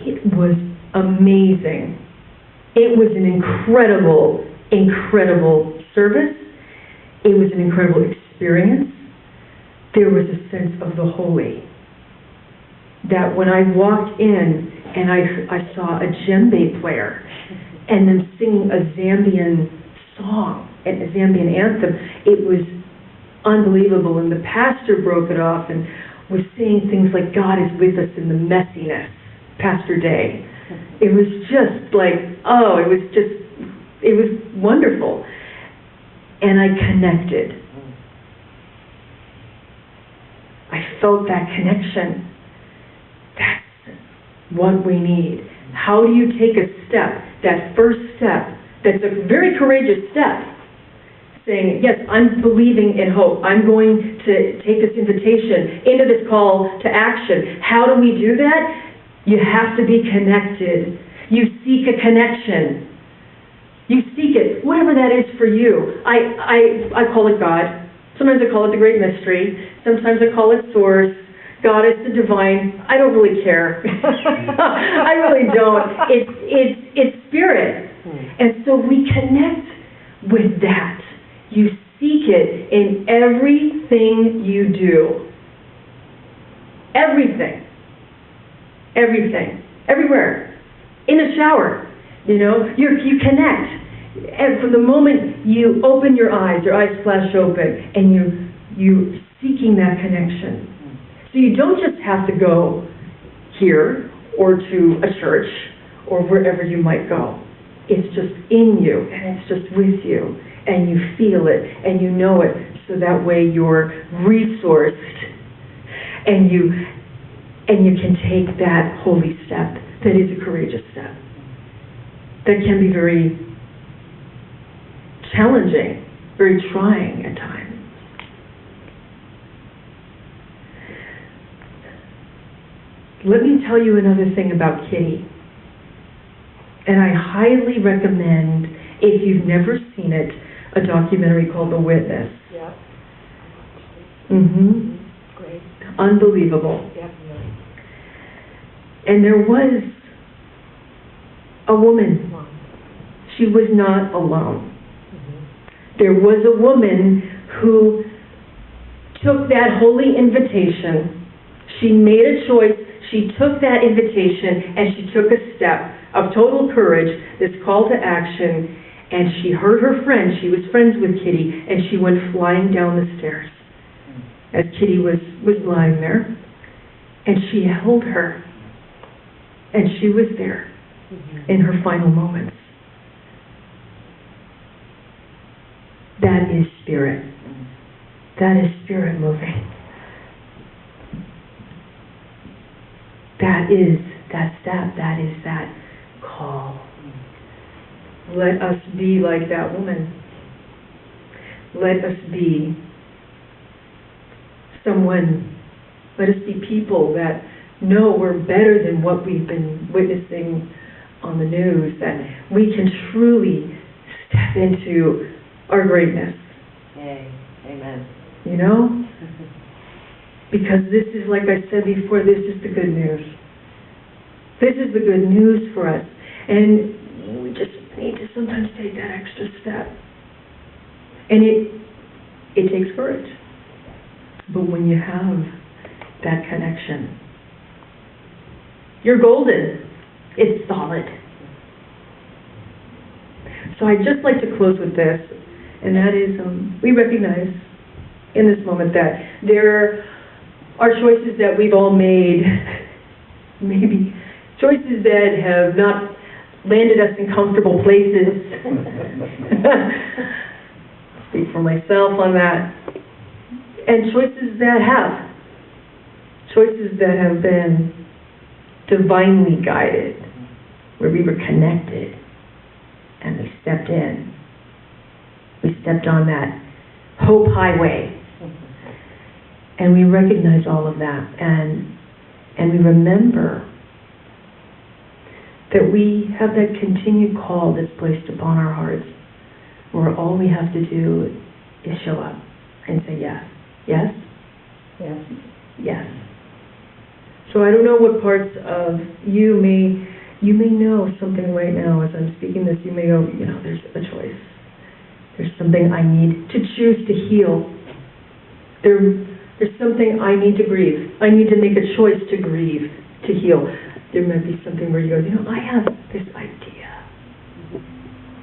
It was amazing. It was an incredible, incredible service. It was an incredible experience. There was a sense of the holy. That when I walked in and I saw a djembe player and then singing a Zambian song, a Zambian anthem, it was unbelievable. And the pastor broke it off and was saying things like, God is with us in the messiness, Pastor Day. It was just like, oh, it was wonderful. And I connected. I felt that connection. That's what we need. How do you take a step, that first step, that's a very courageous step, saying, yes, I'm believing in hope. I'm going to take this invitation into this call to action. How do we do that? You have to be connected. You seek a connection. You seek it, whatever that is for you. I call it God. Sometimes I call it the great mystery. Sometimes I call it source. God is the divine. I don't really care. I really don't. It's spirit. And so we connect with that. You seek it in everything you do. Everything. Everything. Everywhere. In the shower. You know, you connect. And from the moment you open your eyes flash open, and you're seeking that connection. So you don't just have to go here or to a church or wherever you might go. It's just in you, and it's just with you, and you feel it, and you know it, so that way you're resourced, and you can take that holy step that is a courageous step. That can be very challenging, very trying at times. Let me tell you another thing about Kitty. And I highly recommend, if you've never seen it, a documentary called The Witness. Yeah. Great. Unbelievable. Yeah. And there was a woman. She was not alone. There was a woman who took that holy invitation. She made a choice. She took that invitation and she took a step of total courage, this call to action, and she heard her friend. She was friends with Kitty, and she went flying down the stairs as Kitty was lying there. And she held her, and she was there in her final moments. That is spirit. That is spirit moving. That is that step. That is that call. Let us be like that woman. Let us be someone. Let us be people that know we're better than what we've been witnessing on the news, that we can truly step into our greatness. Yay. Amen. You know? Because this is, like I said before, this is the good news. This is the good news for us. And we just need to sometimes take that extra step. And it takes courage. But when you have that connection, you're golden. It's solid. So I'd just like to close with this, and that is, we recognize in this moment that there are choices that we've all made, maybe choices that have not landed us in comfortable places. Speak for myself on that. And choices that have. Choices that have been divinely guided, where we were connected and we stepped in. We stepped on that hope highway. And we recognize all of that, and we remember that we have that continued call that's placed upon our hearts, where all we have to do is show up and say yes. Yes? Yes. Yes. So I don't know what parts of you may know something right now as I'm speaking this, you may go, there's a choice. There's something I need to choose to heal. There's something I need to grieve. I need to make a choice to grieve, to heal. There might be something where you go, I have this idea.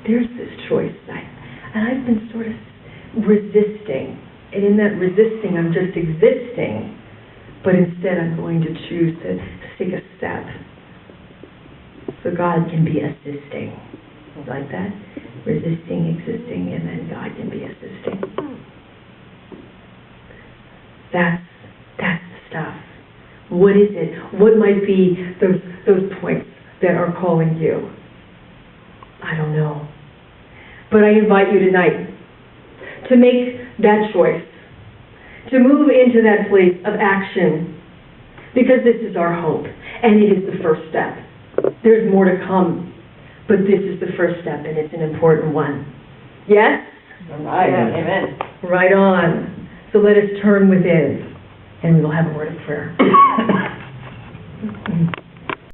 There's this choice. And I've been sort of resisting. And in that resisting, I'm just existing. But instead, I'm going to choose to take a step. So God can be assisting. Like that? Resisting, existing, and then God can be assisting. That's the stuff. What is it? What might be those points that are calling you? I don't know. But I invite you tonight to make that choice, to move into that place of action, because this is our hope, and it is the first step. There's more to come, but this is the first step, and it's an important one. Yes? All right. Yes. Amen. Right on. So let us turn within, and we'll have a word of prayer.